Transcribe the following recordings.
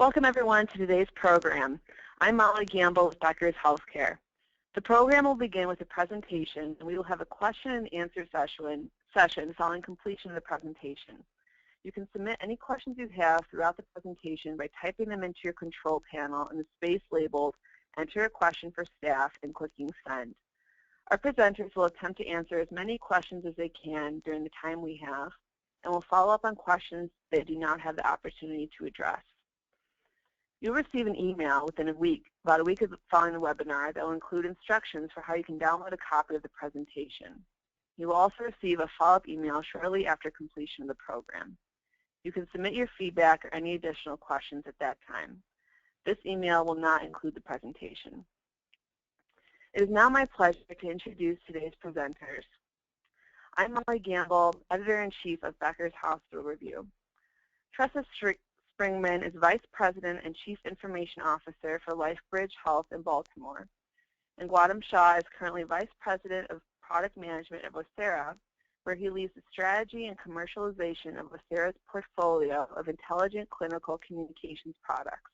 Welcome everyone to today's program. I'm Molly Gamble with Becker's Healthcare. The program will begin with a presentation, and we will have a question and answer session following completion of the presentation. You can submit any questions you have throughout the presentation by typing them into your control panel in the space labeled Enter a Question for Staff and clicking Send. Our presenters will attempt to answer as many questions as they can during the time we have, and will follow up on questions they do not have the opportunity to address. You'll receive an email within a week, about a week following the webinar, that will include instructions for how you can download a copy of the presentation. You will also receive a follow-up email shortly after completion of the program. You can submit your feedback or any additional questions at that time. This email will not include the presentation. It is now my pleasure to introduce today's presenters. I'm Molly Gamble, Editor-in-Chief of Becker's Hospital Review. Tressa Springman is Vice President and Chief Information Officer for LifeBridge Health in Baltimore. And Gautam Shah is currently Vice President of Product Management at Vocera, where he leads the strategy and commercialization of Vocera's portfolio of intelligent clinical communications products.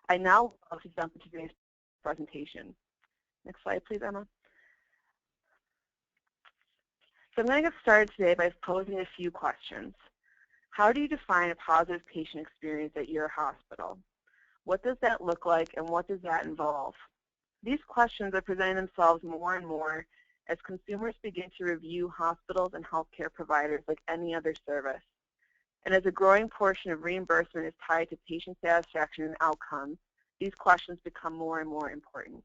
I now love to jump into today's presentation. Next slide, please, Emma. So I'm going to get started today by posing a few questions. How do you define a positive patient experience at your hospital? What does that look like, and what does that involve? These questions are presenting themselves more and more as consumers begin to review hospitals and healthcare providers like any other service. And as a growing portion of reimbursement is tied to patient satisfaction and outcomes, these questions become more and more important.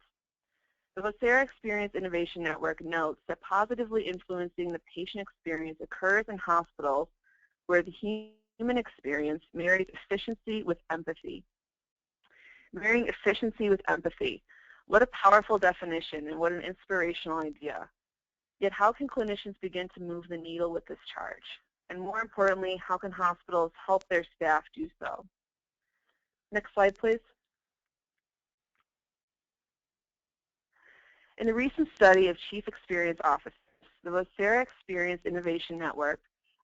The Vocera Experience Innovation Network notes that positively influencing the patient experience occurs in hospitals where the human experience marries efficiency with empathy. Marrying efficiency with empathy. What a powerful definition, and what an inspirational idea. Yet how can clinicians begin to move the needle with this charge? And more importantly, how can hospitals help their staff do so? Next slide, please. In a recent study of chief experience officers, the Vocera Experience Innovation Network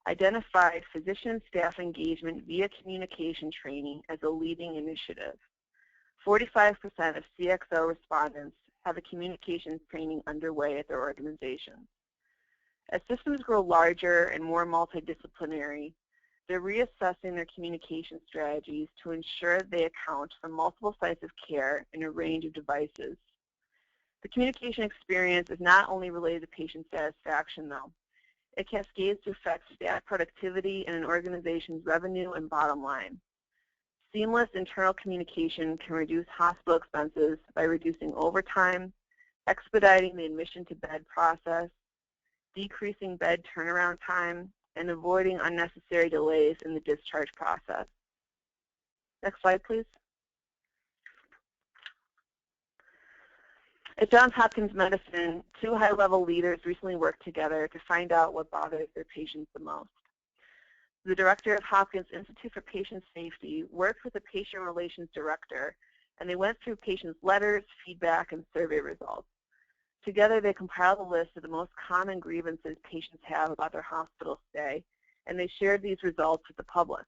identified physician staff engagement via communication training as a leading initiative. 45% of CXO respondents have a communications training underway at their organization. As systems grow larger and more multidisciplinary, they're reassessing their communication strategies to ensure they account for multiple sites of care in a range of devices. The communication experience is not only related to patient satisfaction, though. It cascades to affect staff productivity and an organization's revenue and bottom line. Seamless internal communication can reduce hospital expenses by reducing overtime, expediting the admission to bed process, decreasing bed turnaround time, and avoiding unnecessary delays in the discharge process. Next slide, please. At Johns Hopkins Medicine, two high-level leaders recently worked together to find out what bothers their patients the most. The director of Hopkins Institute for Patient Safety worked with the patient relations director, and they went through patients' letters, feedback, and survey results. Together, they compiled a list of the most common grievances patients have about their hospital stay, and they shared these results with the public.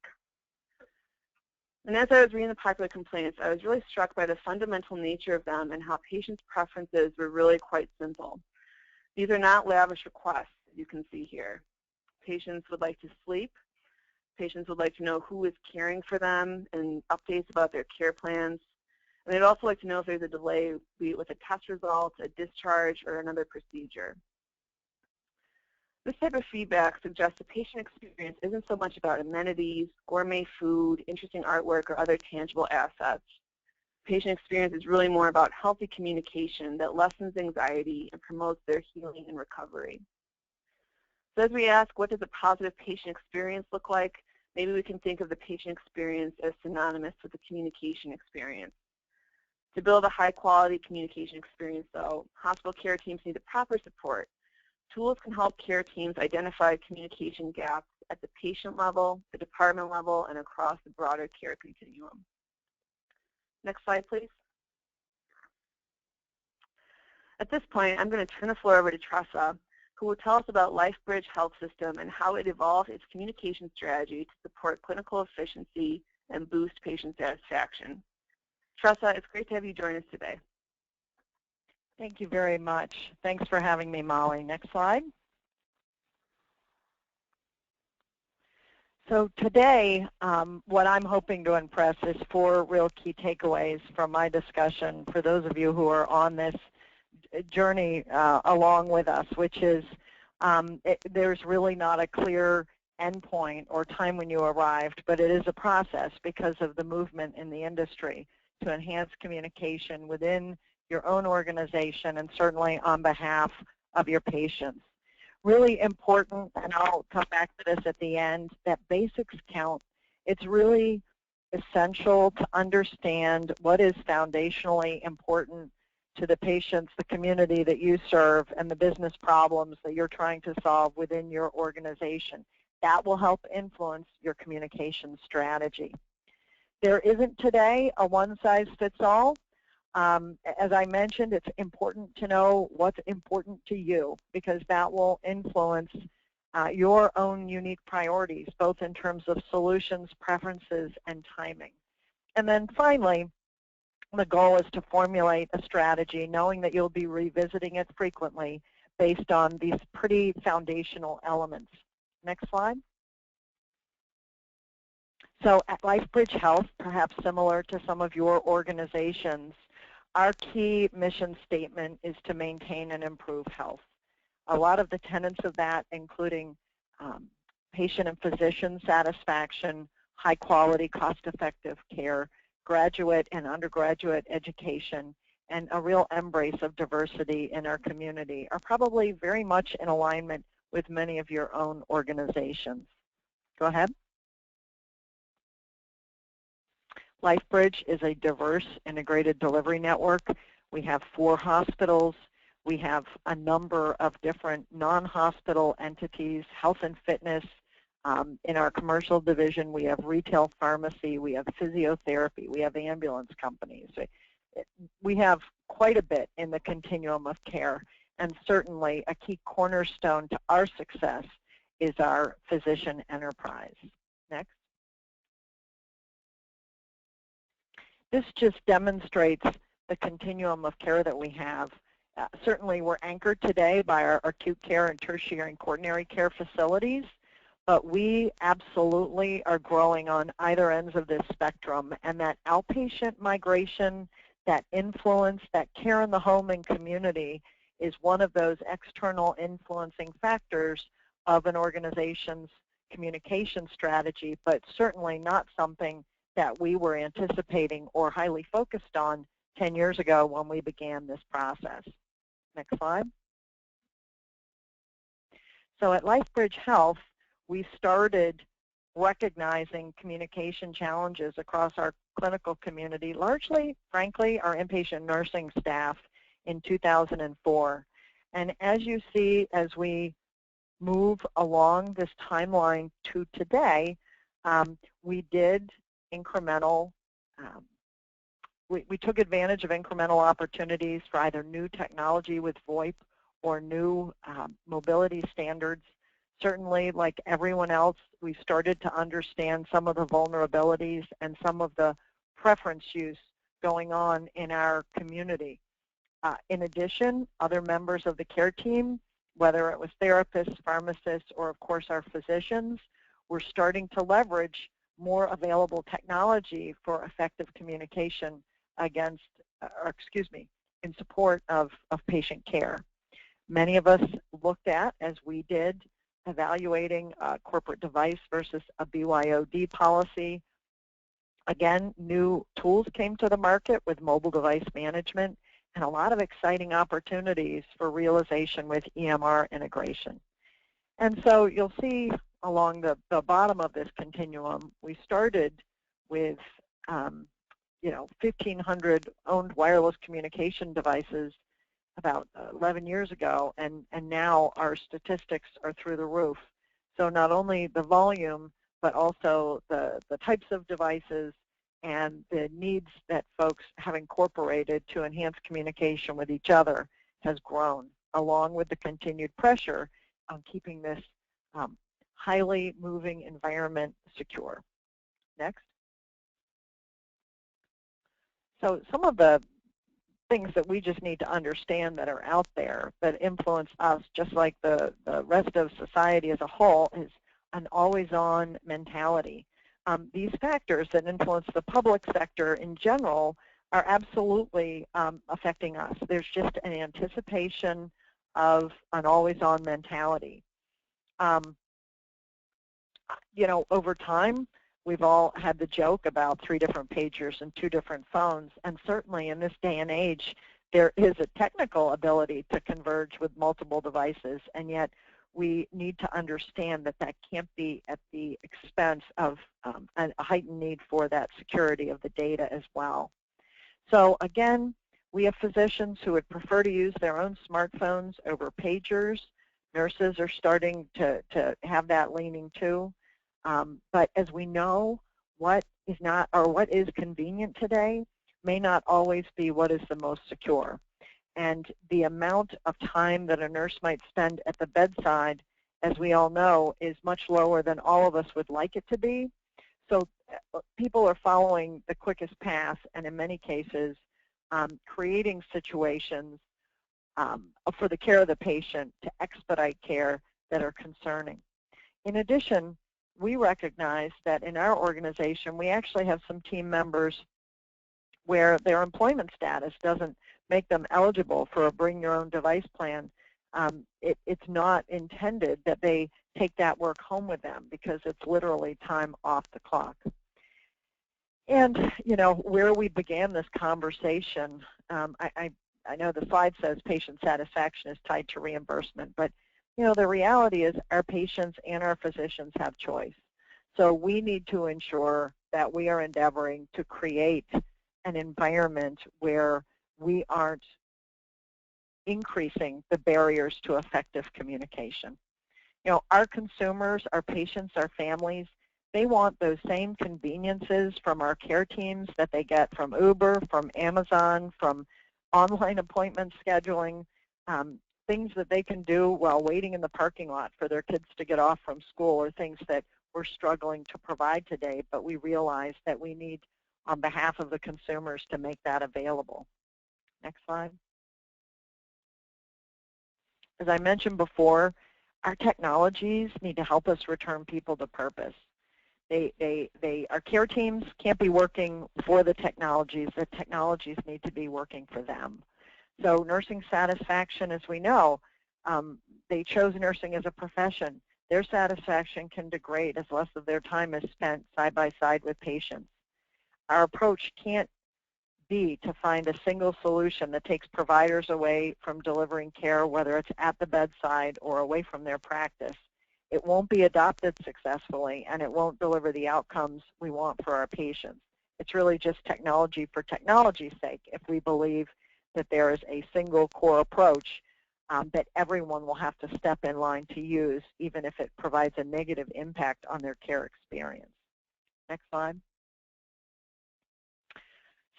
And as I was reading the popular complaints, I was really struck by the fundamental nature of them and how patients' preferences were really quite simple. These are not lavish requests, as you can see here. Patients would like to sleep. Patients would like to know who is caring for them and updates about their care plans. And they'd also like to know if there's a delay, be it with a test result, a discharge, or another procedure. This type of feedback suggests the patient experience isn't so much about amenities, gourmet food, interesting artwork, or other tangible assets. Patient experience is really more about healthy communication that lessens anxiety and promotes their healing and recovery. So as we ask, what does a positive patient experience look like? Maybe we can think of the patient experience as synonymous with the communication experience. To build a high-quality communication experience, though, hospital care teams need the proper support. Tools can help care teams identify communication gaps at the patient level, the department level, and across the broader care continuum. Next slide, please. At this point, I'm going to turn the floor over to Tressa, who will tell us about LifeBridge Health System and how it evolved its communication strategy to support clinical efficiency and boost patient satisfaction. Tressa, it's great to have you join us today. Thank you very much. Thanks for having me, Molly. Next slide. So today, what I'm hoping to impress is 4 real key takeaways from my discussion for those of you who are on this journey along with us, which is there's really not a clear endpoint or time when you arrived, but it is a process because of the movement in the industry to enhance communication within your own organization and certainly on behalf of your patients. Really important, and I'll come back to this at the end, that basics count. It's really essential to understand what is foundationally important to the patients, the community that you serve, and the business problems that you're trying to solve within your organization. That will help influence your communication strategy. There isn't today a one-size-fits-all. As I mentioned, it's important to know what's important to you because that will influence your own unique priorities, both in terms of solutions, preferences, and timing. And then finally, the goal is to formulate a strategy knowing that you'll be revisiting it frequently based on these pretty foundational elements. Next slide. So at LifeBridge Health, perhaps similar to some of your organizations, our key mission statement is to maintain and improve health. A lot of the tenets of that, including patient and physician satisfaction, high quality, cost-effective care, graduate and undergraduate education, and a real embrace of diversity in our community are probably very much in alignment with many of your own organizations. Go ahead. LifeBridge is a diverse integrated delivery network. We have 4 hospitals. We have a number of different non-hospital entities, health and fitness. In our commercial division, we have retail pharmacy, we have physiotherapy, we have ambulance companies. We have quite a bit in the continuum of care, and certainly a key cornerstone to our success is our physician enterprise. Next. This just demonstrates the continuum of care that we have. Certainly we're anchored today by our acute care and tertiary and quaternary care facilities, but we absolutely are growing on either ends of this spectrum, and that outpatient migration, that influence, that care in the home and community is one of those external influencing factors of an organization's communication strategy, but certainly not something that we were anticipating or highly focused on 10 years ago when we began this process. Next slide. So at LifeBridge Health, we started recognizing communication challenges across our clinical community, largely, frankly, our inpatient nursing staff in 2004. And as you see, as we move along this timeline to today, we did incremental, we took advantage of incremental opportunities for either new technology with VoIP or new mobility standards. Certainly, like everyone else, we started to understand some of the vulnerabilities and some of the preference use going on in our community. In addition, other members of the care team, whether it was therapists, pharmacists, or of course our physicians, were starting to leverage more available technology for effective communication against, or excuse me, in support of patient care. Many of us looked at, as we did, evaluating a corporate device versus a BYOD policy. Again, new tools came to the market with mobile device management and a lot of exciting opportunities for realization with EMR integration. And so you'll see along the bottom of this continuum, we started with 1,500 owned wireless communication devices about 11 years ago, and now our statistics are through the roof. So not only the volume, but also the types of devices and the needs that folks have incorporated to enhance communication with each other has grown, along with the continued pressure on keeping this highly moving environment secure. Next. So some of the things that we just need to understand that are out there that influence us, just like the rest of society as a whole, is an always-on mentality. These factors that influence the public sector in general are absolutely affecting us. There's just an anticipation of an always-on mentality. You know, over time, we've all had the joke about 3 different pagers and 2 different phones, and certainly in this day and age, there is a technical ability to converge with multiple devices, and yet we need to understand that that can't be at the expense of a heightened need for that security of the data as well. So again, we have physicians who would prefer to use their own smartphones over pagers. Nurses are starting to have that leaning too. But as we know, what is not, or what is convenient today may not always be what is the most secure. And the amount of time that a nurse might spend at the bedside, as we all know, is much lower than all of us would like it to be. So people are following the quickest path, and in many cases, creating situations for the care of the patient to expedite care that are concerning. In addition, we recognize that in our organization, we actually have some team members where their employment status doesn't make them eligible for a bring your own device plan. It's not intended that they take that work home with them because it's literally time off the clock. And, you know, where we began this conversation, I know the slide says patient satisfaction is tied to reimbursement, but, you know, the reality is our patients and our physicians have choice. So we need to ensure that we are endeavoring to create an environment where we aren't increasing the barriers to effective communication. You know, our consumers, our patients, our families, they want those same conveniences from our care teams that they get from Uber, from Amazon, from online appointment scheduling, things that they can do while waiting in the parking lot for their kids to get off from school, or things that we're struggling to provide today, but we realize that we need, on behalf of the consumers, to make that available. Next slide. As I mentioned before, our technologies need to help us return people to purpose. Our care teams can't be working for the technologies need to be working for them. So nursing satisfaction, as we know, they chose nursing as a profession. Their satisfaction can degrade as less of their time is spent side by side with patients. Our approach can't be to find a single solution that takes providers away from delivering care, whether it's at the bedside or away from their practice. It won't be adopted successfully, and it won't deliver the outcomes we want for our patients. It's really just technology for technology's sake if we believe that there is a single core approach that everyone will have to step in line to use, even if it provides a negative impact on their care experience. Next slide.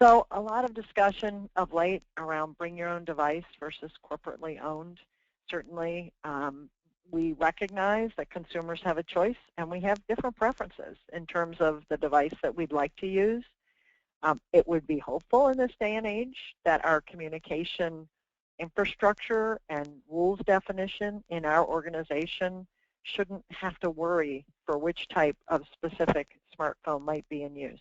So a lot of discussion of late around bring your own device versus corporately owned. Certainly, we recognize that consumers have a choice, and we have different preferences in terms of the device that we'd like to use. It would be hopeful in this day and age that our communication infrastructure and rules definition in our organization shouldn't have to worry for which type of specific smartphone might be in use.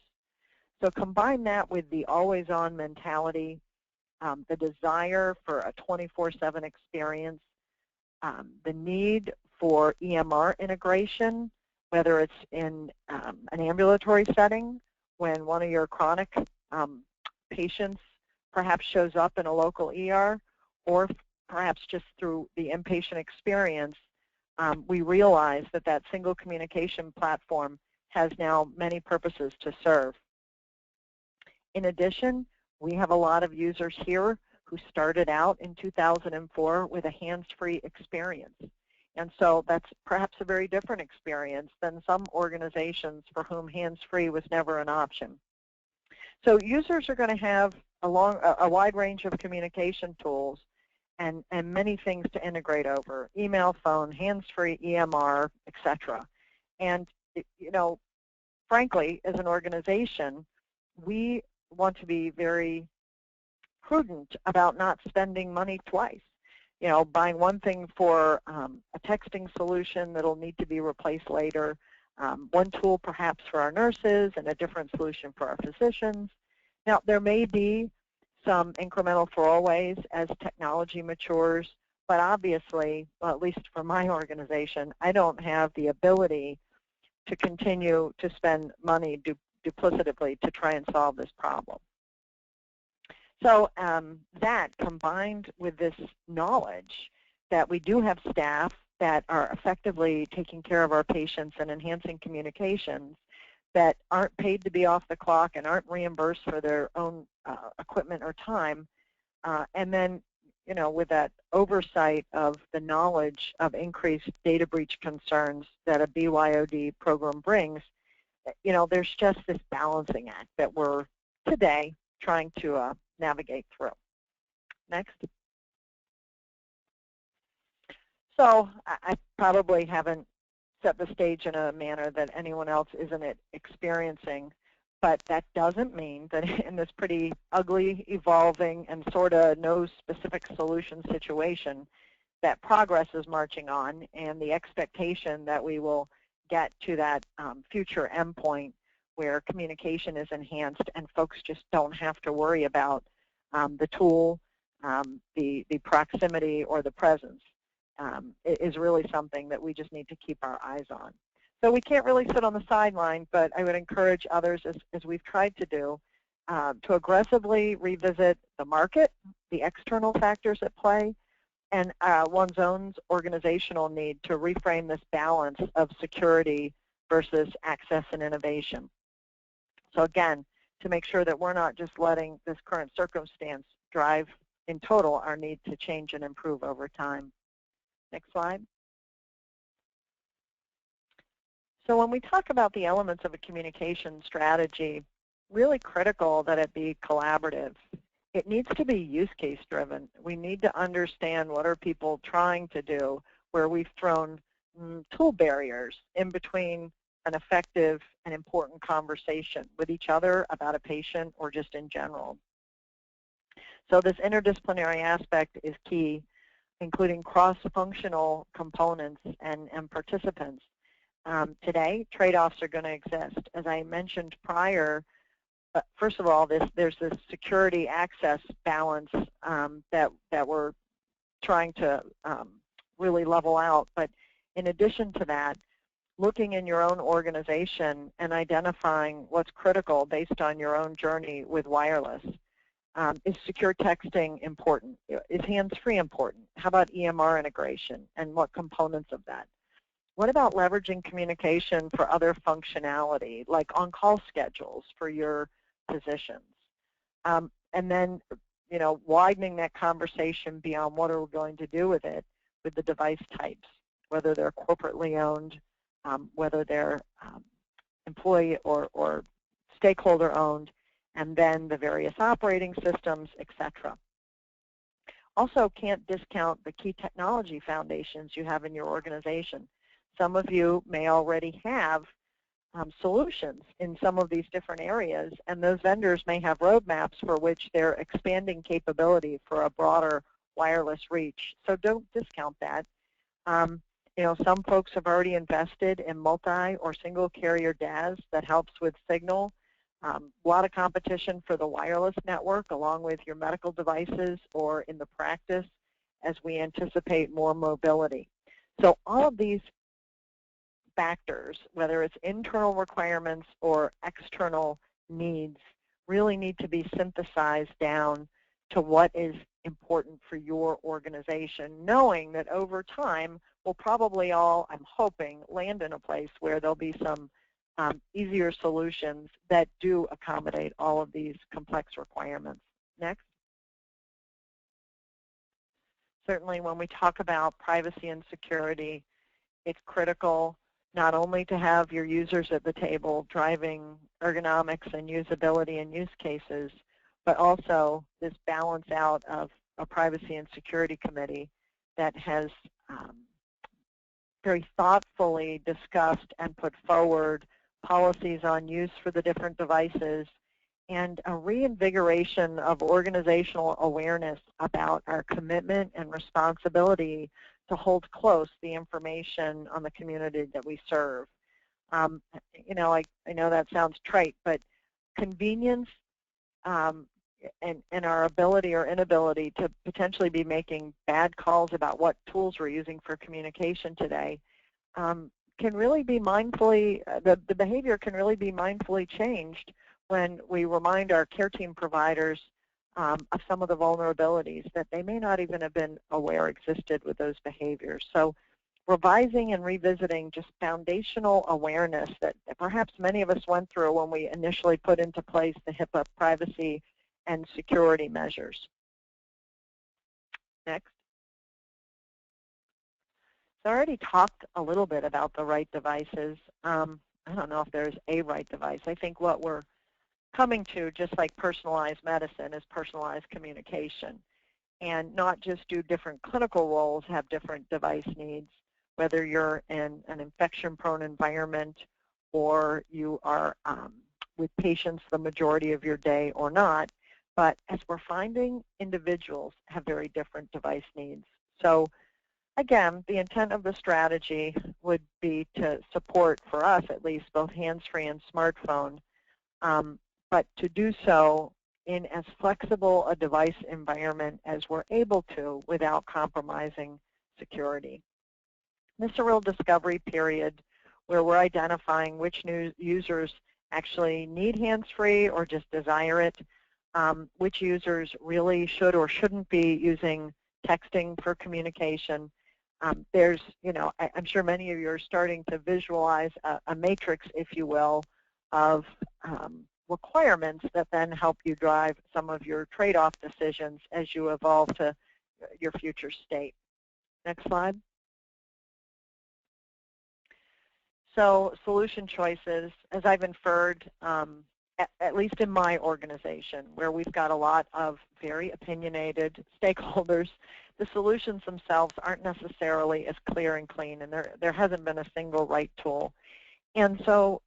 So combine that with the always-on mentality, the desire for a 24/7 experience, the need for EMR integration, whether it's in an ambulatory setting when one of your chronic patients perhaps shows up in a local ER, or perhaps just through the inpatient experience, we realize that that single communication platform has now many purposes to serve. In addition, we have a lot of users here who started out in 2004 with a hands-free experience. And so that's perhaps a very different experience than some organizations for whom hands-free was never an option. So users are going to have a wide range of communication tools and many things to integrate over: email, phone, hands-free, EMR, etc. And, you know, frankly, as an organization, we want to be very prudent about not spending money twice. You know, buying one thing for a texting solution that'll need to be replaced later, one tool perhaps for our nurses and a different solution for our physicians. Now, there may be some incremental throwaways as technology matures, but obviously, well, at least for my organization, I don't have the ability to continue to spend money duplicatively to try and solve this problem. So that, combined with this knowledge that we do have staff that are effectively taking care of our patients and enhancing communications, that aren't paid to be off the clock and aren't reimbursed for their own equipment or time, and then, you know, with that oversight of the knowledge of increased data breach concerns that a BYOD program brings, you know, there's just this balancing act that we're today trying to navigate through. Next. So I probably haven't set the stage in a manner that anyone else isn't experiencing, but that doesn't mean that in this pretty ugly, evolving, and sort of no specific solution situation that progress is marching on, and the expectation that we will get to that future endpoint where communication is enhanced and folks just don't have to worry about the tool, the proximity, or the presence. Is really something that we just need to keep our eyes on. So we can't really sit on the sideline, but I would encourage others, as we've tried to do, to aggressively revisit the market, the external factors at play, and one's own organizational need to reframe this balance of security versus access and innovation. So again, to make sure that we're not just letting this current circumstance drive in total our need to change and improve over time. Next slide. So when we talk about the elements of a communication strategy, really critical that it be collaborative. It needs to be use case driven. We need to understand what are people trying to do, where we've thrown tool barriers in between an effective and important conversation with each other about a patient or just in general. So this interdisciplinary aspect is key, including cross-functional components and participants. Today, trade-offs are going to exist. As I mentioned prior, first of all, there's this security access balance that we're trying to really level out. But in addition to that, looking in your own organization and identifying what's critical based on your own journey with wireless. Is secure texting important? Is hands-free important? How about EMR integration and what components of that? What about leveraging communication for other functionality, like on-call schedules for your physicians? And then, you know, widening that conversation beyond what are we going to do with it, with the device types, whether they're corporately owned, whether they're employee or stakeholder owned, and then the various operating systems, etc. Also, can't discount the key technology foundations you have in your organization. Some of you may already have solutions in some of these different areas, and those vendors may have roadmaps for which they're expanding capability for a broader wireless reach. So don't discount that. You know, some folks have already invested in multi or single carrier DAS that helps with signal. A lot of competition for the wireless network along with your medical devices or in the practice as we anticipate more mobility. So all of these factors, whether it's internal requirements or external needs, really need to be synthesized down to what is important for your organization, knowing that over time we'll probably all, I'm hoping, land in a place where there'll be some easier solutions that do accommodate all of these complex requirements. Next. Certainly when we talk about privacy and security, it's critical not only to have your users at the table driving ergonomics and usability and use cases, but also this balance out of a privacy and security committee that has very thoughtfully discussed and put forward policies on use for the different devices and a reinvigoration of organizational awareness about our commitment and responsibility to hold close the information on the community that we serve. You know, I know that sounds trite, but convenience and our ability or inability to potentially be making bad calls about what tools we're using for communication today can really be mindfully, the behavior can really be mindfully changed when we remind our care team providers of some of the vulnerabilities that they may not even have been aware existed with those behaviors. So revising and revisiting just foundational awareness that perhaps many of us went through when we initially put into place the HIPAA privacy and security measures. Next. So I already talked a little bit about the right devices. I don't know if there's a right device. I think what we're coming to, just like personalized medicine, is personalized communication. And not just do different clinical roles have different device needs, whether you're in an infection-prone environment or you are with patients the majority of your day or not. But as we're finding, individuals have very different device needs. So again, the intent of the strategy would be to support, for us at least, both hands-free and smartphone, but to do so in as flexible a device environment as we're able to without compromising security. This is a real discovery period where we're identifying which new users actually need hands-free or just desire it, which users really should or shouldn't be using texting for communication. There's, you know, I'm sure many of you are starting to visualize a matrix, if you will, of requirements that then help you drive some of your trade-off decisions as you evolve to your future state. Next slide. So solution choices, as I've inferred, at least in my organization, where we've got a lot of very opinionated stakeholders, the solutions themselves aren't necessarily as clear and clean, and there hasn't been a single right tool. And so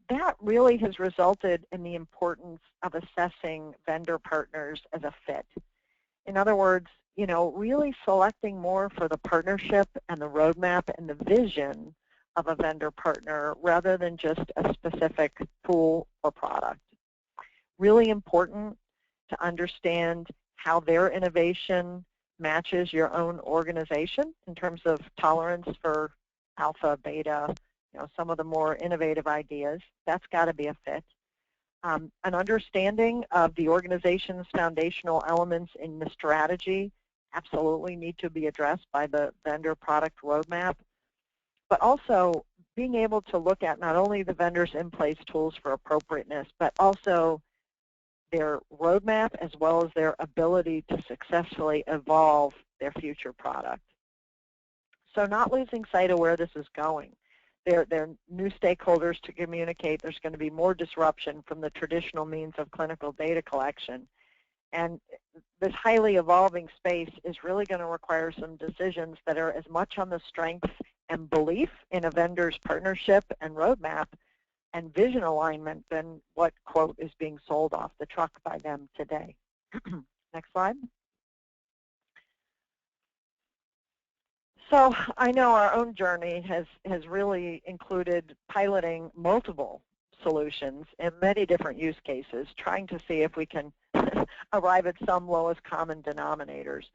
that really has resulted in the importance of assessing vendor partners as a fit. In other words, you know, really selecting more for the partnership and the roadmap and the vision of a vendor partner rather than just a specific tool or product. Really important to understand how their innovation matches your own organization in terms of tolerance for alpha, beta, you know, some of the more innovative ideas. That's got to be a fit. An understanding of the organization's foundational elements in the strategy absolutely need to be addressed by the vendor product roadmap, but also being able to look at not only the vendor's in-place tools for appropriateness, but also their roadmap as well as their ability to successfully evolve their future product. So not losing sight of where this is going. There are new stakeholders to communicate. There's going to be more disruption from the traditional means of clinical data collection. And this highly evolving space is really going to require some decisions that are as much on the strength and belief in a vendor's partnership and roadmap and vision alignment than what, quote, is being sold off the truck by them today. Next slide. So I know our own journey has really included piloting multiple solutions in many different use cases, trying to see if we can arrive at some lowest common denominators.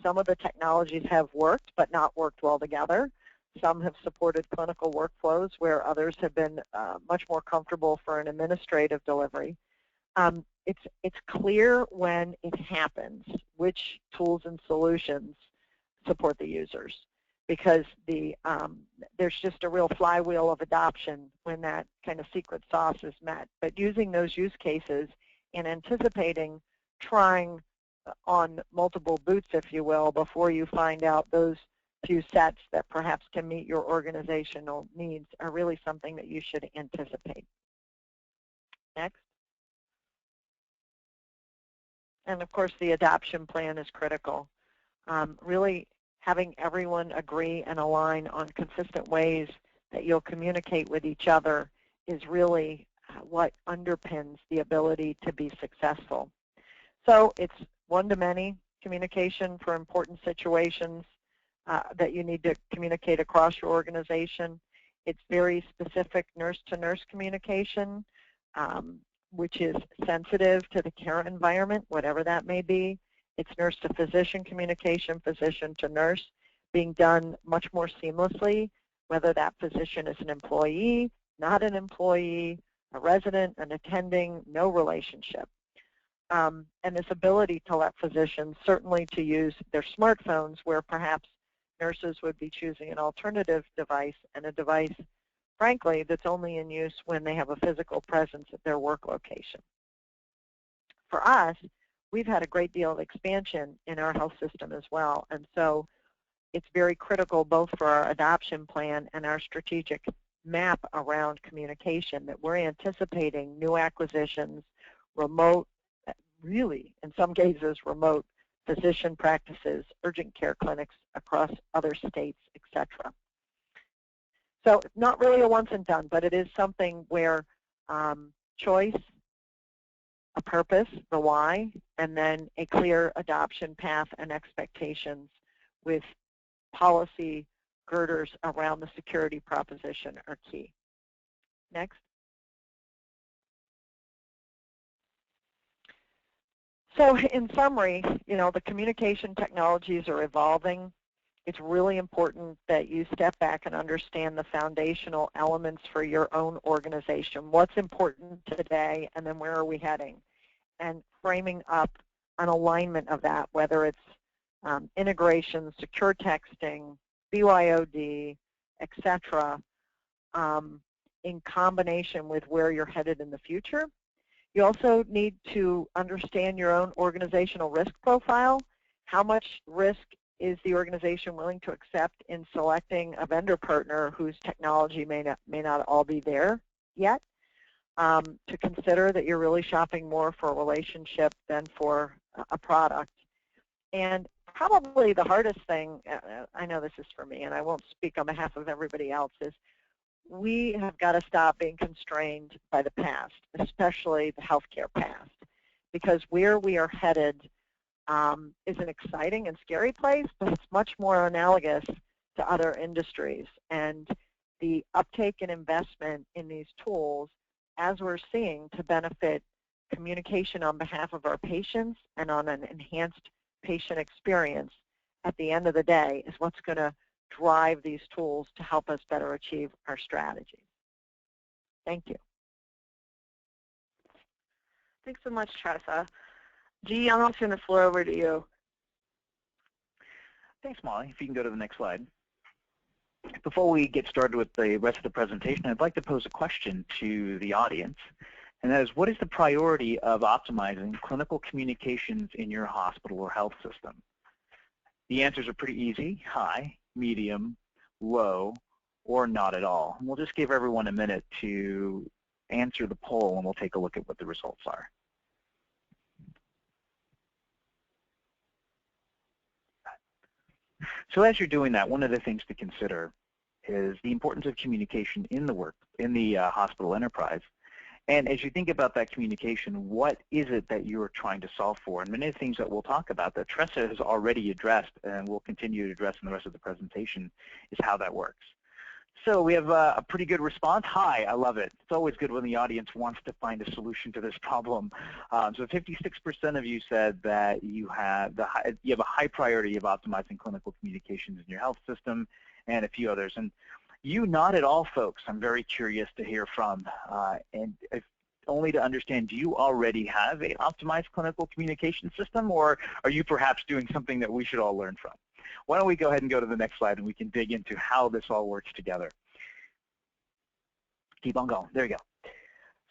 Some of the technologies have worked, but not worked well together. Some have supported clinical workflows where others have been much more comfortable for an administrative delivery. It's clear when it happens which tools and solutions support the users, because there's just a real flywheel of adoption when that kind of secret sauce is met. But using those use cases and anticipating trying on multiple boots, if you will, before you find out those few sets that perhaps can meet your organizational needs are really something that you should anticipate. Next. And of course, the adoption plan is critical. Really having everyone agree and align on consistent ways that you'll communicate with each other is really what underpins the ability to be successful. So it's one-to-many communication for important situations that you need to communicate across your organization. It's very specific nurse-to-nurse communication, which is sensitive to the care environment, whatever that may be. It's nurse-to-physician communication, physician-to-nurse, being done much more seamlessly, whether that physician is an employee, not an employee, a resident, an attending, no relationship. And this ability to let physicians certainly to use their smartphones where perhaps nurses would be choosing an alternative device, and a device, frankly, that's only in use when they have a physical presence at their work location. For us, we've had a great deal of expansion in our health system as well, and so it's very critical both for our adoption plan and our strategic map around communication that we're anticipating new acquisitions, remote, really, in some cases, remote physician practices, urgent care clinics across other states, etc. So not really a once and done, but it is something where choice, a purpose, the why, and then a clear adoption path and expectations with policy girders around the security proposition are key. Next. So in summary, the communication technologies are evolving. It's really important that you step back and understand the foundational elements for your own organization. What's important today, and then where are we heading? And framing up an alignment of that, whether it's integration, secure texting, BYOD, etc., in combination with where you're headed in the future. You also need to understand your own organizational risk profile. How much risk is the organization willing to accept in selecting a vendor partner whose technology may not all be there yet? To consider that you're really shopping more for a relationship than for a product. And probably the hardest thing, I know this is for me, and I won't speak on behalf of everybody else, is we have got to stop being constrained by the past, especially the healthcare past, because where we are headed is an exciting and scary place, but it's much more analogous to other industries. And the uptake and investment in these tools, as we're seeing, to benefit communication on behalf of our patients and on an enhanced patient experience at the end of the day, is what's going to drive these tools to help us better achieve our strategies. Thank you. Thanks so much, Tressa. G, I'm going to turn the floor over to you. Thanks, Molly. If you can go to the next slide. Before we get started with the rest of the presentation, I'd like to pose a question to the audience, and that is, what is the priority of optimizing clinical communications in your hospital or health system? The answers are pretty easy: high, medium, low, or not at all. And we'll just give everyone a minute to answer the poll, and we'll take a look at what the results are. So as you're doing that, one of the things to consider is the importance of communication in the hospital enterprise. And as you think about that communication, what is it that you're trying to solve for? And many of the things that we'll talk about that Tressa has already addressed and will continue to address in the rest of the presentation is how that works. So we have a pretty good response. Hi, I love it. It's always good when the audience wants to find a solution to this problem. So 56% of you said that you have a high priority of optimizing clinical communications in your health system, and a few others. And you nodded all, folks. I'm very curious to hear from. And if only to understand, do you already have an optimized clinical communication system, or are you perhaps doing something that we should all learn from? Why don't we go ahead and go to the next slide, and we can dig into how this all works together. Keep on going. There you go.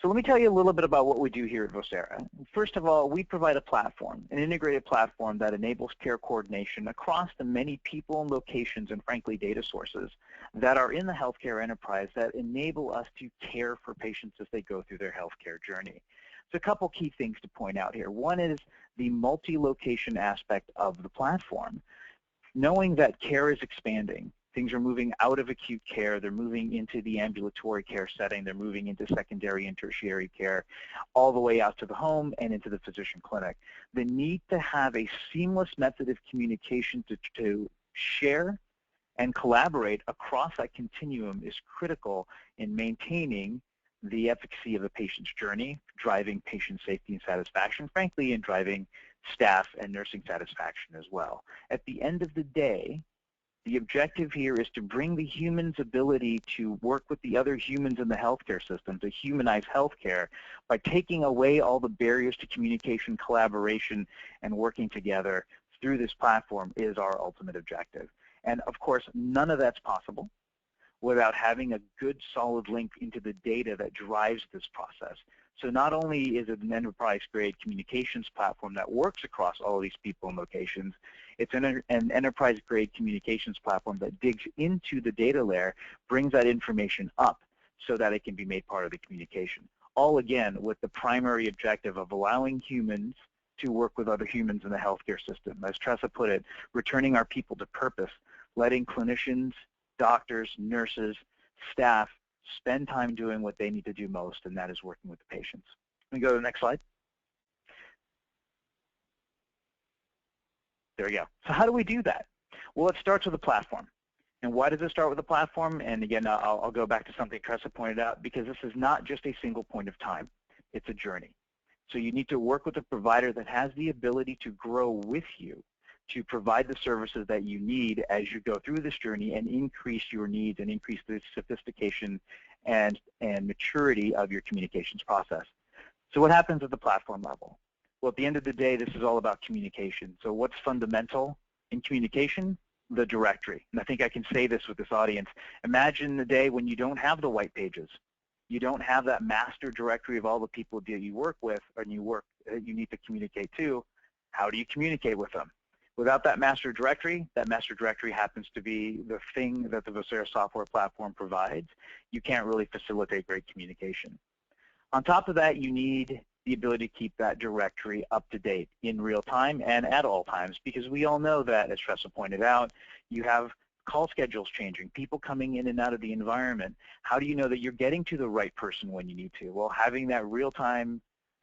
So let me tell you a little bit about what we do here at Vocera. First of all, we provide a platform, an integrated platform that enables care coordination across the many people and locations and, frankly, data sources that are in the healthcare enterprise that enable us to care for patients as they go through their healthcare journey. So a couple key things to point out here. One is the multi-location aspect of the platform. Knowing that care is expanding, Things are moving out of acute care. They're moving into the ambulatory care setting. They're moving into secondary and tertiary care, all the way out to the home and into the physician clinic. The need to have a seamless method of communication to share and collaborate across that continuum is critical in maintaining the efficacy of a patient's journey, driving patient safety and satisfaction, frankly, and driving staff and nursing satisfaction as well. At the end of the day, the objective here is to bring the human's ability to work with the other humans in the healthcare system, to humanize healthcare by taking away all the barriers to communication, collaboration, and working together through this platform is our ultimate objective. And of course, none of that's possible without having a good, solid link into the data that drives this process. So not only is it an enterprise-grade communications platform that works across all of these people and locations, it's an enterprise-grade communications platform that digs into the data layer, brings that information up so that it can be made part of the communication. All again with the primary objective of allowing humans to work with other humans in the healthcare system. As Tressa put it, returning our people to purpose, letting clinicians, doctors, nurses, staff spend time doing what they need to do most, and that is working with the patients. Let me go to the next slide. There we go. So how do we do that? Well, it starts with a platform. And why does it start with a platform? And again, I'll go back to something Tressa pointed out, because this is not just a single point of time. It's a journey. So you need to work with a provider that has the ability to grow with you, to provide the services that you need as you go through this journey and increase your needs and increase the sophistication and maturity of your communications process. So what happens at the platform level? Well, at the end of the day, this is all about communication. So what's fundamental in communication? The directory. And I think I can say this with this audience. Imagine the day when you don't have the white pages. You don't have that master directory of all the people that you work with and you need to communicate to. How do you communicate with them? Without that master directory happens to be the thing that the Vocera software platform provides. You can't really facilitate great communication. On top of that, you need the ability to keep that directory up to date in real time and at all times, because we all know that, as Tressa pointed out, you have call schedules changing, people coming in and out of the environment. How do you know that you're getting to the right person when you need to? Well, having that real-time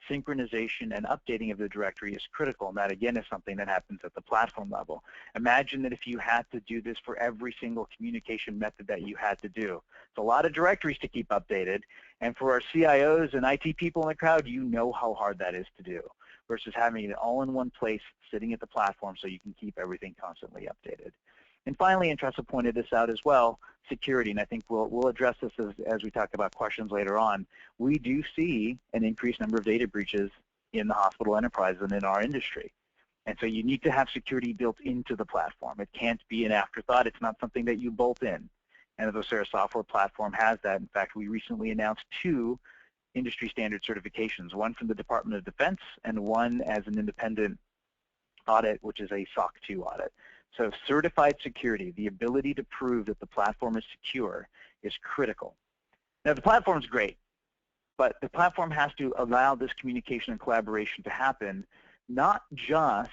synchronization and updating of the directory is critical, and that again is something that happens at the platform level. Imagine that if you had to do this for every single communication method that you had to do. It's a lot of directories to keep updated, and for our CIOs and IT people in the crowd, you know how hard that is to do, versus having it all in one place sitting at the platform so you can keep everything constantly updated. And finally, and Tressa pointed this out as well, security, and I think we'll address this as we talk about questions later on. We do see an increased number of data breaches in the hospital enterprise and in our industry. And so you need to have security built into the platform. It can't be an afterthought. It's not something that you bolt in. And the Vocera software platform has that. In fact, we recently announced 2 industry standard certifications, one from the Department of Defense and one as an independent audit, which is a SOC 2 audit. So certified security, the ability to prove that the platform is secure, is critical. Now, the platform is great, but the platform has to allow this communication and collaboration to happen, not just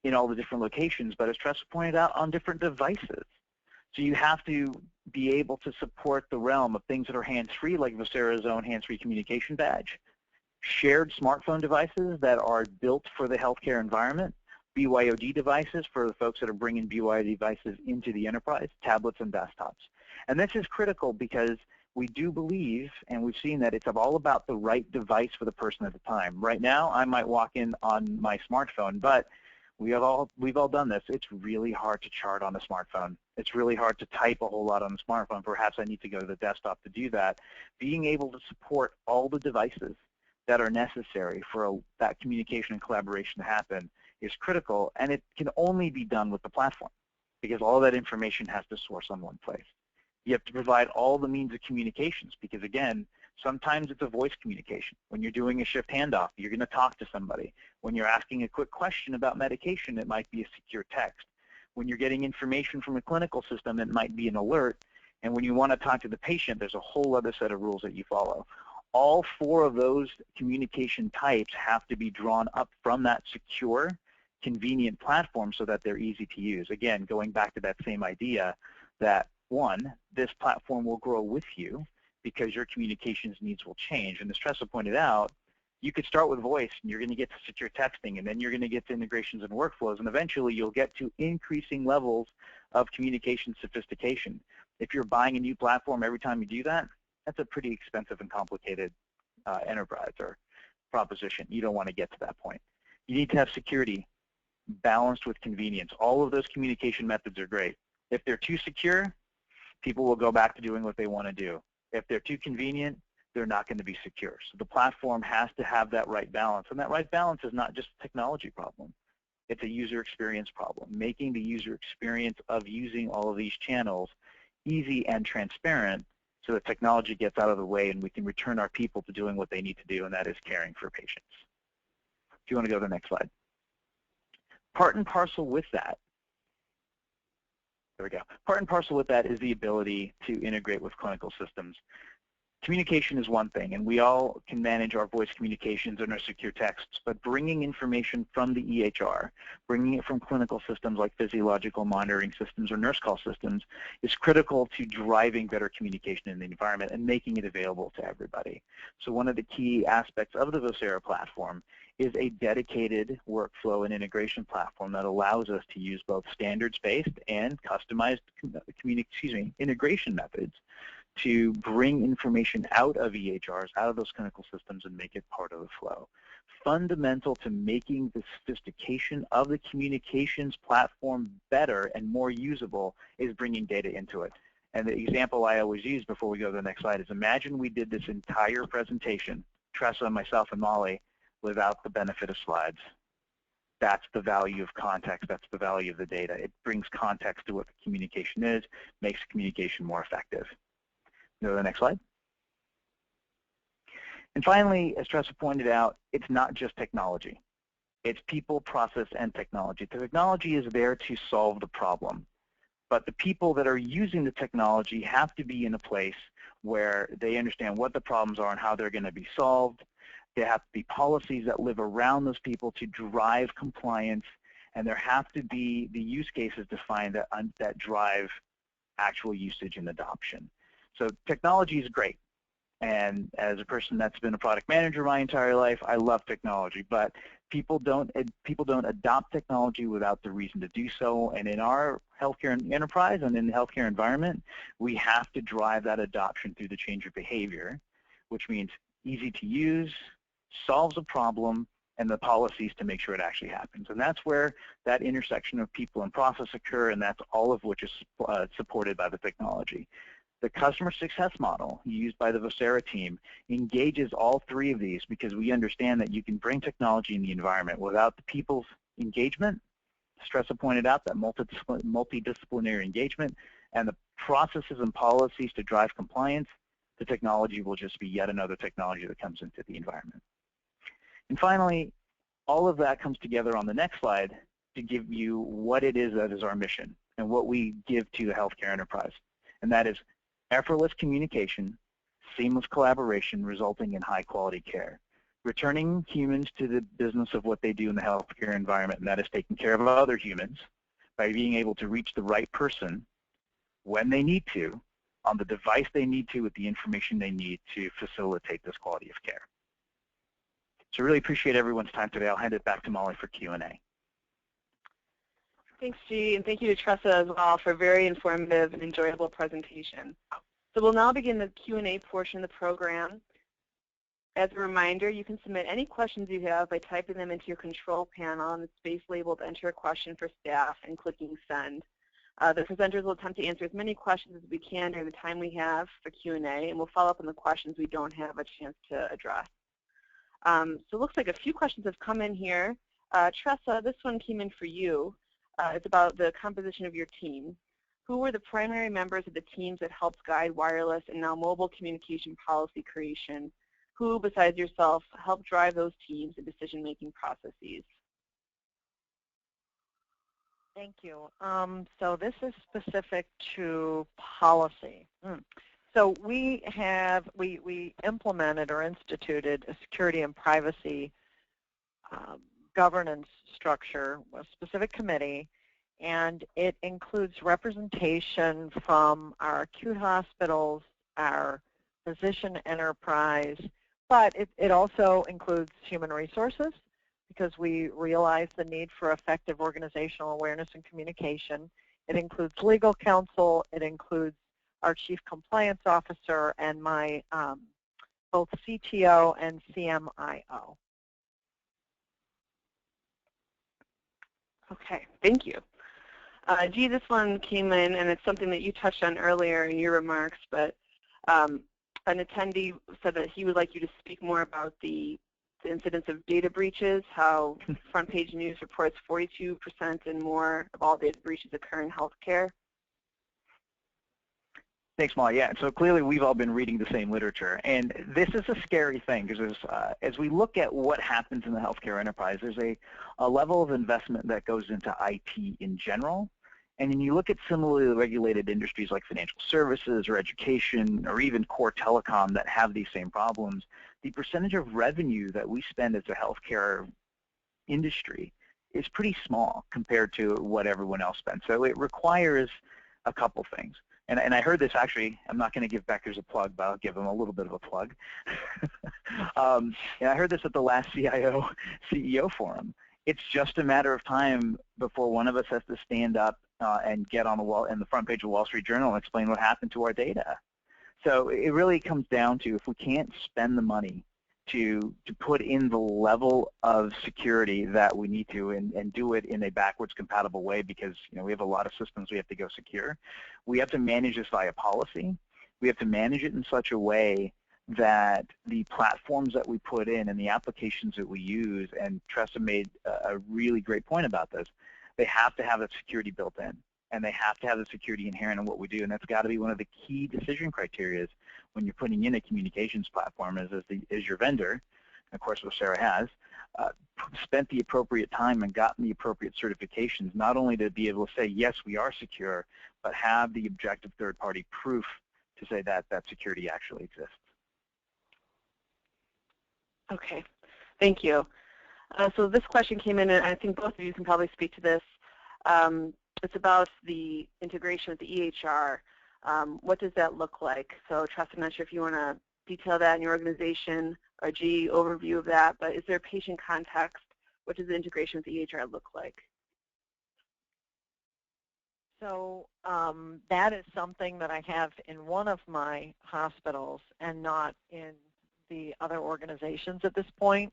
in all the different locations, but as Tressa pointed out, on different devices. So you have to be able to support the realm of things that are hands-free, like Vocera's own hands-free communication badge, shared smartphone devices that are built for the healthcare environment, BYOD devices for the folks that are bringing BYOD devices into the enterprise, tablets and desktops. And this is critical because we do believe, and we've seen that it's all about the right device for the person at the time. Right now, I might walk in on my smartphone, but we've all done this. It's really hard to chart on a smartphone. It's really hard to type a whole lot on a smartphone. Perhaps I need to go to the desktop to do that. Being able to support all the devices that are necessary for that communication and collaboration to happen is critical, and it can only be done with the platform because all that information has to source on one place. You have to provide all the means of communications because, again, sometimes it's a voice communication. When you're doing a shift handoff, you're going to talk to somebody. When you're asking a quick question about medication, it might be a secure text. When you're getting information from a clinical system, it might be an alert. And when you want to talk to the patient, there's a whole other set of rules that you follow. All 4 of those communication types have to be drawn up from that secure, convenient platform so that they're easy to use. Again, going back to that same idea, that, one, this platform will grow with you because your communications needs will change. And as Tressa pointed out, you could start with voice, and you're going to get to secure texting, and then you're going to get to integrations and workflows, and eventually you'll get to increasing levels of communication sophistication. If you're buying a new platform every time you do that, that's a pretty expensive and complicated enterprise or proposition. You don't want to get to that point. You need to have security balanced with convenience. All of those communication methods are great. If they're too secure, people will go back to doing what they want to do. If they're too convenient, they're not going to be secure. So the platform has to have that right balance. And that right balance is not just a technology problem. It's a user experience problem. Making the user experience of using all of these channels easy and transparent so that technology gets out of the way and we can return our people to doing what they need to do, and that is caring for patients. If you want to go to the next slide. Part and parcel with that, there we go. Part and parcel with that is the ability to integrate with clinical systems. Communication is one thing, and we all can manage our voice communications and our secure texts, but bringing information from the EHR, bringing it from clinical systems like physiological monitoring systems or nurse call systems is critical to driving better communication in the environment and making it available to everybody. So one of the key aspects of the Vocera platform is a dedicated workflow and integration platform that allows us to use both standards-based and customized integration methods to bring information out of EHRs, out of those clinical systems, and make it part of the flow. Fundamental to making the sophistication of the communications platform better and more usable is bringing data into it. And the example I always use before we go to the next slide is imagine we did this entire presentation, Tressa, myself, and Molly, without the benefit of slides. That's the value of context. That's the value of the data. It brings context to what the communication is, makes communication more effective. Go to the next slide. And finally, as Tressa pointed out, it's not just technology. It's people, process, and technology. The technology is there to solve the problem, but the people that are using the technology have to be in a place where they understand what the problems are and how they're going to be solved. There have to be policies that live around those people to drive compliance, and there have to be the use cases defined that drive actual usage and adoption. So technology is great, and as a person that's been a product manager my entire life, I love technology, but people don't adopt technology without the reason to do so, and in our healthcare enterprise and in the healthcare environment, we have to drive that adoption through the change of behavior, which means easy to use, solves a problem, and the policies to make sure it actually happens. And that's where that intersection of people and process occur, and that's all of which is supported by the technology. The customer success model used by the Vocera team engages all three of these because we understand that you can bring technology in the environment without the people's engagement. Tressa pointed out that multidisciplinary engagement and the processes and policies to drive compliance, the technology will just be yet another technology that comes into the environment. And finally, all of that comes together on the next slide to give you what it is that is our mission and what we give to the healthcare enterprise. And that is effortless communication, seamless collaboration resulting in high-quality care. Returning humans to the business of what they do in the healthcare environment, and that is taking care of other humans by being able to reach the right person when they need to, on the device they need to, with the information they need to facilitate this quality of care. So I really appreciate everyone's time today. I'll hand it back to Molly for Q&A. Thanks, G, and thank you to Tressa as well for a very informative and enjoyable presentation. So we'll now begin the Q&A portion of the program. As a reminder, you can submit any questions you have by typing them into your control panel in the space labeled Enter a Question for Staff and clicking Send. The presenters will attempt to answer as many questions as we can during the time we have for Q&A, and we'll follow up on the questions we don't have a chance to address. So it looks like a few questions have come in here. Tressa, this one came in for you. It's about the composition of your team. Who were the primary members of the teams that helped guide wireless and now mobile communication policy creation? Who, besides yourself, helped drive those teams and decision-making processes? Thank you. So this is specific to policy. So we implemented or instituted a security and privacy governance structure, a specific committee, and it includes representation from our acute hospitals, our physician enterprise, but it also includes human resources, because we realize the need for effective organizational awareness and communication. It includes legal counsel. It includes our chief compliance officer and my both CTO and CMIO. Okay, thank you. G, this one came in, and it's something that you touched on earlier in your remarks, but an attendee said that he would like you to speak more about the incidence of data breaches, how front page news reports 42% and more of all data breaches occur in healthcare. Thanks, Molly. Yeah, so clearly we've all been reading the same literature, and this is a scary thing because as we look at what happens in the healthcare enterprise, there's a level of investment that goes into IT in general, and then you look at similarly regulated industries like financial services or education or even core telecom that have these same problems, the percentage of revenue that we spend as a healthcare industry is pretty small compared to what everyone else spends. So it requires a couple things. And I heard this actually, I'm not going to give Beckers a plug, but I'll give them a little bit of a plug. And I heard this at the last CIO CEO forum. It's just a matter of time before one of us has to stand up and get on the wall in the front page of Wall Street Journal and explain what happened to our data. So it really comes down to, if we can't spend the money to put in the level of security that we need to and do it in a backwards compatible way, because we have a lot of systems we have to go secure. We have to manage this via policy. We have to manage it in such a way that the platforms that we put in and the applications that we use, and Tressa made a really great point about this, they have to have that security built in, and they have to have the security inherent in what we do, and that's got to be one of the key decision criteria when you're putting in a communications platform is your vendor, of course what Sarah has, spent the appropriate time and gotten the appropriate certifications, not only to be able to say, yes, we are secure, but have the objective third-party proof to say that that security actually exists. Okay, thank you. So this question came in, and I think both of you can probably speak to this. It's about the integration with the EHR. What does that look like? So Tressa, I'm not sure if you want to detail that in your organization, or G, overview of that, but is there patient context? What does the integration with the EHR look like? So that is something that I have in one of my hospitals and not in the other organizations at this point.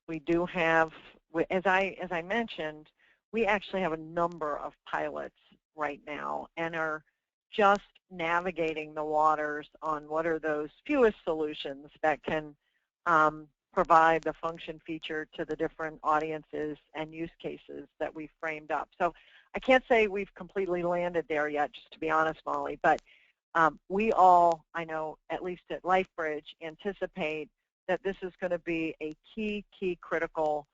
We do have, as I mentioned, we actually have a number of pilots right now and are just navigating the waters on what are those fewest solutions that can provide the function feature to the different audiences and use cases that we've framed up. So I can't say we've completely landed there yet, just to be honest, Molly, but we all, I know, at least at LifeBridge, anticipate that this is going to be a key critical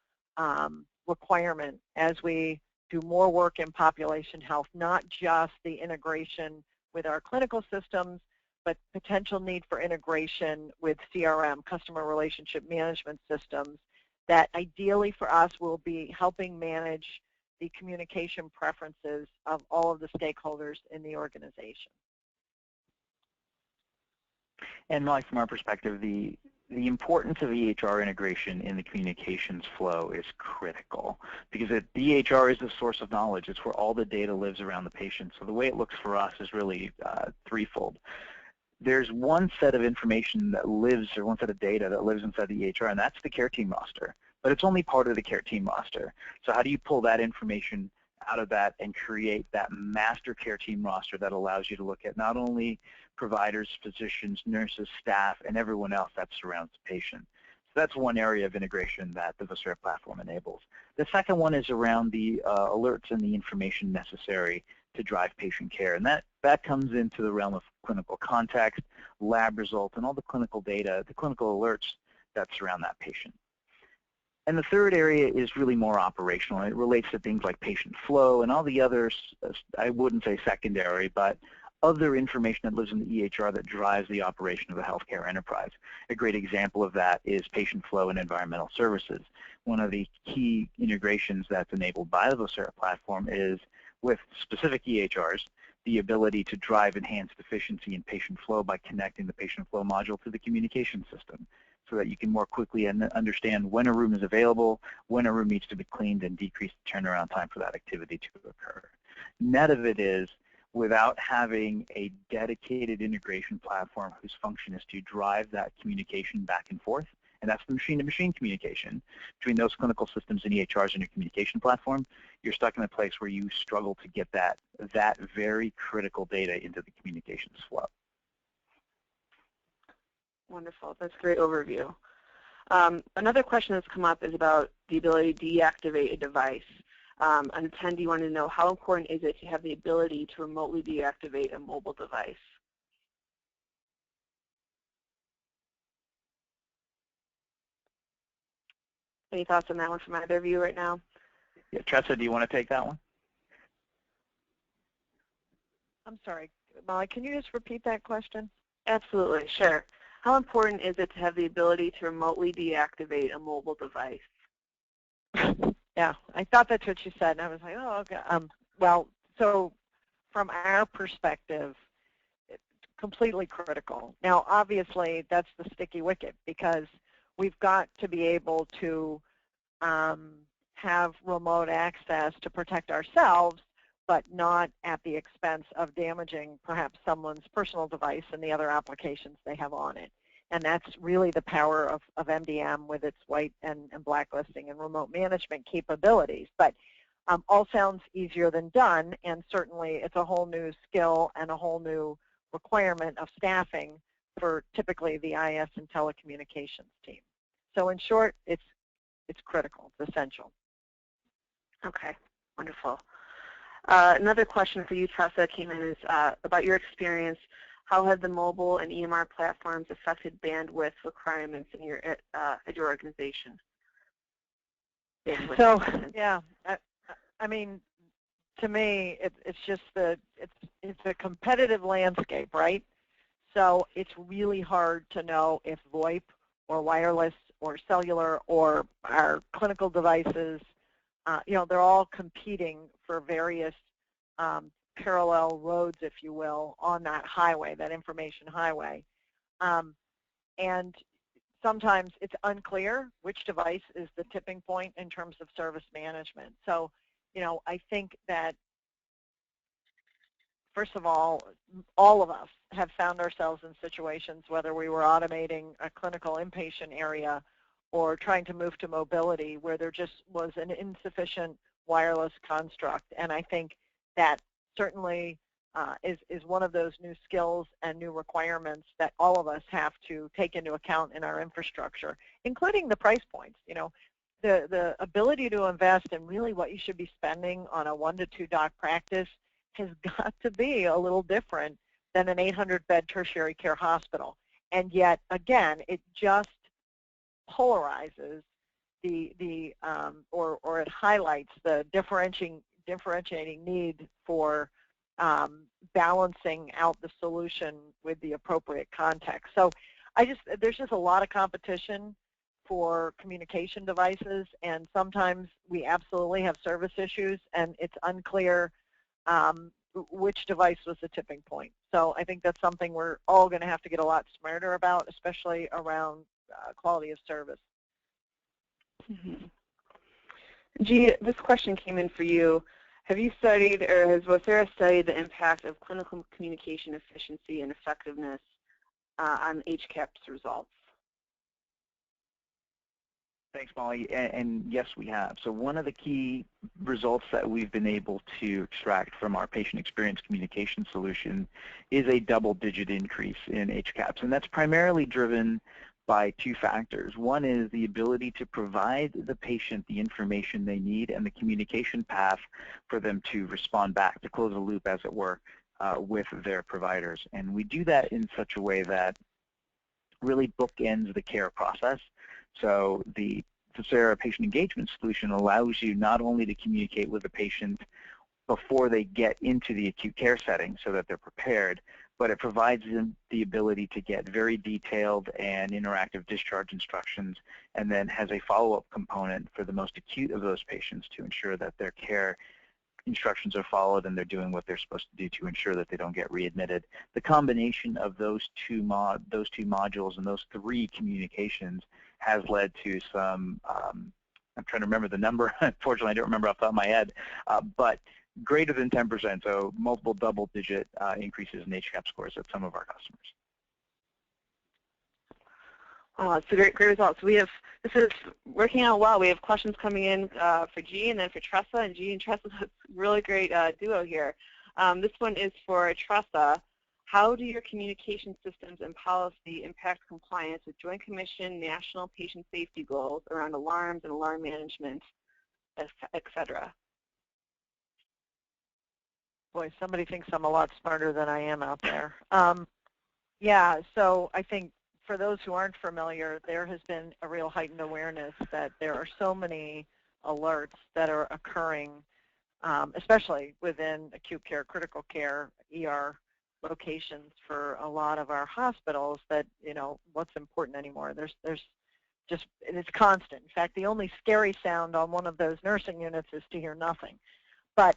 requirement as we do more work in population health, not just the integration with our clinical systems, but potential need for integration with CRM, customer relationship management systems, that ideally for us will be helping manage the communication preferences of all of the stakeholders in the organization. And Molly, from our perspective, the importance of EHR integration in the communications flow is critical, because the EHR is the source of knowledge. It's where all the data lives around the patient. So the way it looks for us is really threefold. There's one set of information that lives, or one set of data that lives inside the EHR, and that's the care team roster. But it's only part of the care team roster. So how do you pull that information out of that and create that master care team roster that allows you to look at not only providers, physicians, nurses, staff, and everyone else that surrounds the patient? So that's one area of integration that the Vocera platform enables. The second one is around the alerts and the information necessary to drive patient care. And that comes into the realm of clinical context, lab results, and all the clinical data, the clinical alerts that surround that patient. And the third area is really more operational. It relates to things like patient flow and all the others, I wouldn't say secondary, but other information that lives in the EHR that drives the operation of the healthcare enterprise. A great example of that is patient flow and environmental services. One of the key integrations that's enabled by the Vocera platform is with specific EHRs, the ability to drive enhanced efficiency in patient flow by connecting the patient flow module to the communication system so that you can more quickly understand when a room is available, when a room needs to be cleaned, and decrease the turnaround time for that activity to occur. Net of it is, without having a dedicated integration platform whose function is to drive that communication back and forth, and that's the machine-to-machine communication between those clinical systems and EHRs and your communication platform, you're stuck in a place where you struggle to get that very critical data into the communications flow. Wonderful. That's a great overview. Another question that's come up is about the ability to deactivate a device. An attendee wanted to know, how important is it to have the ability to remotely deactivate a mobile device? Any thoughts on that one from either of you right now? Yeah, Tressa, do you want to take that one? I'm sorry, Molly, can you just repeat that question? Absolutely, sure. How important is it to have the ability to remotely deactivate a mobile device? Yeah, I thought that's what you said, and I was like, oh, okay. Well, so from our perspective, it's completely critical. Now, obviously, that's the sticky wicket, because we've got to be able to have remote access to protect ourselves, but not at the expense of damaging perhaps someone's personal device and the other applications they have on it. And that's really the power of MDM with its white and blacklisting and remote management capabilities. But all sounds easier than done, and certainly it's a whole new skill and a whole new requirement of staffing for typically the IS and telecommunications team. So in short, it's critical, it's essential. Okay, wonderful. Another question for you, Tressa, came in is about your experience. How have the mobile and EMR platforms affected bandwidth requirements in your at your organization? So yeah, I mean, to me, it's just it's a competitive landscape, right? So it's really hard to know if VoIP or wireless or cellular or our clinical devices, they're all competing for various parallel roads, if you will, on that highway, that information highway. And sometimes it's unclear which device is the tipping point in terms of service management. So, I think that, first of all of us have found ourselves in situations, whether we were automating a clinical inpatient area or trying to move to mobility, where there just was an insufficient wireless construct. And I think that certainly is one of those new skills and new requirements that all of us have to take into account in our infrastructure, including the price points. The ability to invest in really what you should be spending on a 1 to 2 doc practice has got to be a little different than an 800-bed tertiary care hospital. And yet, again, it just polarizes or it highlights the differentiating need for balancing out the solution with the appropriate context. So there's just a lot of competition for communication devices, and sometimes we absolutely have service issues, and it's unclear which device was the tipping point. So I think that's something we're all going to have to get a lot smarter about, especially around quality of service. Mm-hmm. G, this question came in for you. Have you studied, or has Vocera studied the impact of clinical communication efficiency and effectiveness on HCAHPS results? Thanks, Molly. And yes, we have. So one of the key results that we've been able to extract from our patient experience communication solution is a double-digit increase in HCAHPS. And that's primarily driven by 2 factors. One is the ability to provide the patient the information they need and the communication path for them to respond back, to close the loop, as it were, with their providers. And we do that in such a way that really bookends the care process. So the Vocera patient engagement solution allows you not only to communicate with the patient before they get into the acute care setting so that they're prepared, but it provides them the ability to get very detailed and interactive discharge instructions, and then has a follow-up component for the most acute of those patients to ensure that their care instructions are followed and they're doing what they're supposed to do to ensure that they don't get readmitted. The combination of those two modules and those three communications has led to some, I'm trying to remember the number, unfortunately I don't remember off the top of my head, but greater than 10%, so multiple double-digit increases in HCAHPS scores at some of our customers. It's a great result. So this is working out well. We have questions coming in for G and then for Tressa, and G and Tressa is a really great duo here. This one is for Tressa. How do your communication systems and policy impact compliance with Joint Commission national patient safety goals around alarms and alarm management, et cetera? Boy, somebody thinks I'm a lot smarter than I am out there. Yeah, so I think for those who aren't familiar, there has been a real heightened awareness that there are so many alerts that are occurring, especially within acute care, critical care, ER locations for a lot of our hospitals, that, you know, what's important anymore. There's just, it's constant. In fact, the only scary sound on one of those nursing units is to hear nothing. But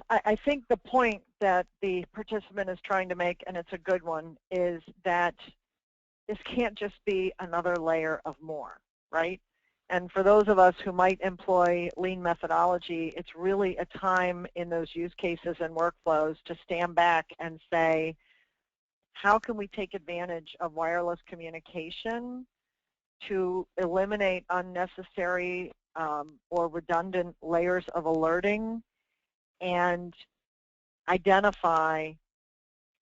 I think the point that the participant is trying to make, and it's a good one, is that this can't just be another layer of more, right? And for those of us who might employ lean methodology, it's really a time in those use cases and workflows to stand back and say, how can we take advantage of wireless communication to eliminate unnecessary or redundant layers of alerting, and identify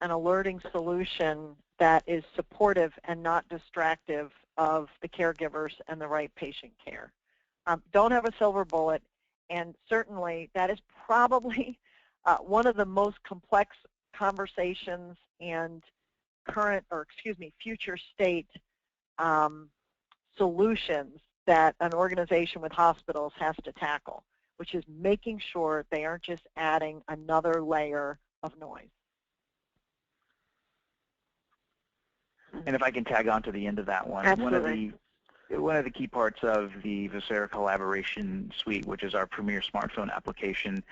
an alerting solution that is supportive and not distractive of the caregivers and the right patient care. Don't have a silver bullet, and certainly that is probably one of the most complex conversations and future state solutions that an organization with hospitals has to tackle, which is making sure they aren't just adding another layer of noise. And if I can tag on to the end of that one, Absolutely. one of the key parts of the Vocera Collaboration Suite, which is our premier smartphone application,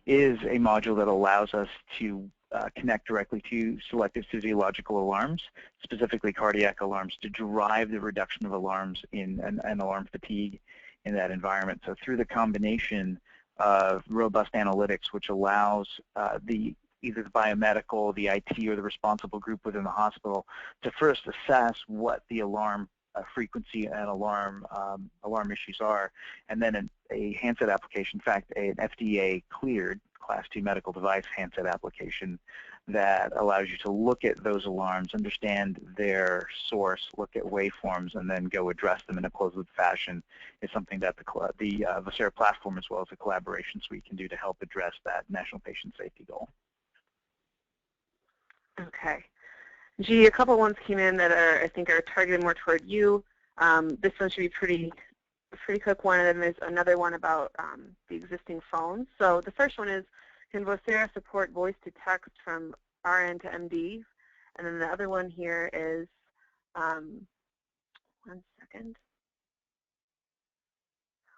is a module that allows us to connect directly to selective physiological alarms, specifically cardiac alarms, to drive the reduction of alarms in and alarm fatigue in that environment. So through the combination of robust analytics, which allows either the biomedical, the IT, or the responsible group within the hospital to first assess what the alarm frequency and alarm issues are, and then a handset application, in fact, an FDA-cleared Class 2 medical device handset application that allows you to look at those alarms, understand their source, look at waveforms, and then go address them in a closed-loop fashion, is something that the Vocera platform, as well as the collaboration suite, can do to help address that national patient safety goal. Okay. G, a couple ones came in that I think are targeted more toward you. This one should be pretty quick one, and then there's another one about the existing phones. So the first one is, can Vocera support voice to text from RN to MD? And then the other one here is, one second.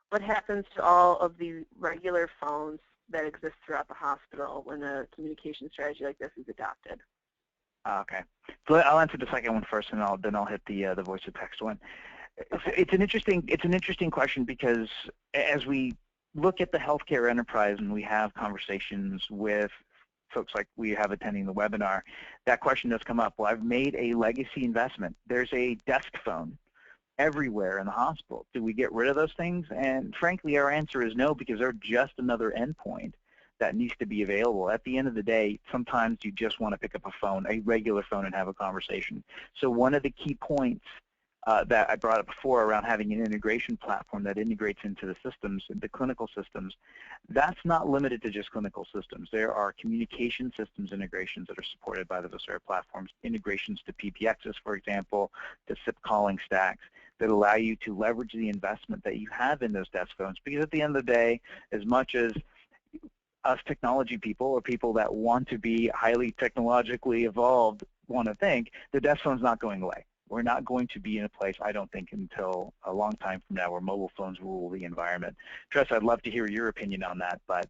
What happens to all of the regular phones that exist throughout the hospital when a communication strategy like this is adopted? Okay. So I'll answer the second one first, and then I'll hit the voice to text one. Okay. It's an interesting question, because as we look at the healthcare enterprise and we have conversations with folks like we have attending the webinar, that question does come up. Well, I've made a legacy investment. There's a desk phone everywhere in the hospital. Do we get rid of those things? And frankly, our answer is no, because they're just another endpoint that needs to be available. At the end of the day, sometimes you just want to pick up a phone, a regular phone, and have a conversation. So one of the key points that I brought up before around having an integration platform that integrates into the systems, the clinical systems, that's not limited to just clinical systems. There are communication systems integrations that are supported by the Vocera platforms, integrations to PPXs, for example, to SIP calling stacks, that allow you to leverage the investment that you have in those desk phones. Because at the end of the day, as much as us technology people or people that want to be highly technologically evolved want to think, the desk phone's not going away. We're not going to be in a place, I don't think, until a long time from now where mobile phones rule the environment. Tress, I'd love to hear your opinion on that, but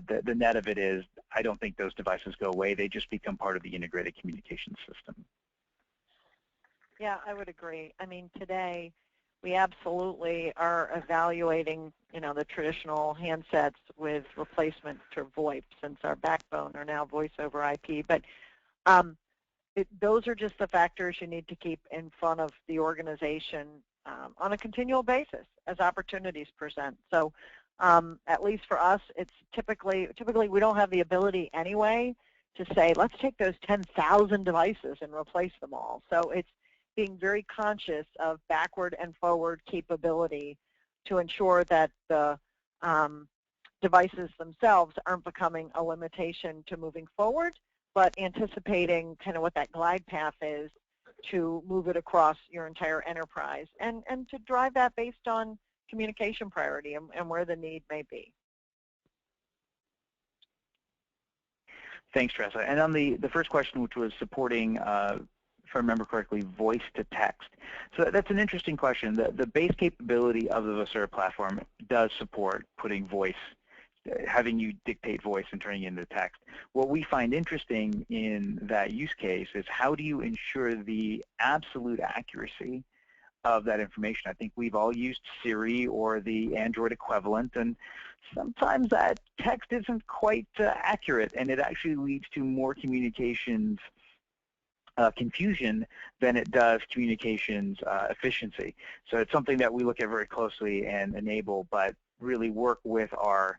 the net of it is I don't think those devices go away. They just become part of the integrated communication system. Yeah, I would agree. I mean, today we absolutely are evaluating, the traditional handsets with replacement to VoIP, since our backbone are now voice over IP. But those are just the factors you need to keep in front of the organization on a continual basis as opportunities present. So at least for us, it's typically we don't have the ability anyway to say, let's take those 10,000 devices and replace them all. So it's being very conscious of backward and forward capability to ensure that the devices themselves aren't becoming a limitation to moving forward, but anticipating kind of what that glide path is to move it across your entire enterprise and to drive that based on communication priority and where the need may be. Thanks, Tressa. And on the first question, which was supporting, if I remember correctly, voice to text. So that's an interesting question. The base capability of the Vocera platform does support putting voice, having you dictate voice and turning it into text. What we find interesting in that use case is how do you ensure the absolute accuracy of that information? I think we've all used Siri or the Android equivalent, and sometimes that text isn't quite accurate, and it actually leads to more communications confusion than it does communications efficiency. So it's something that we look at very closely and enable, but really work with our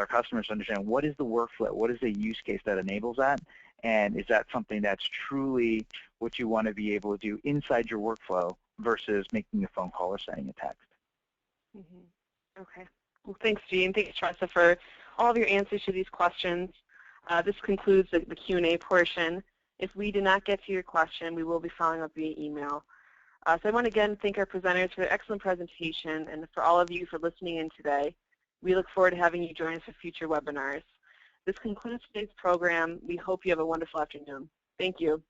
customers to understand what is the workflow, what is the use case that enables that, and is that something that's truly what you want to be able to do inside your workflow versus making a phone call or sending a text. Mm-hmm. Okay. Well, thanks, Jean. Thanks, Tressa, for all of your answers to these questions. This concludes the Q&A portion. If we did not get to your question, we will be following up via email. So I want to again thank our presenters for their excellent presentation and for all of you for listening in today. We look forward to having you join us for future webinars. This concludes today's program. We hope you have a wonderful afternoon. Thank you.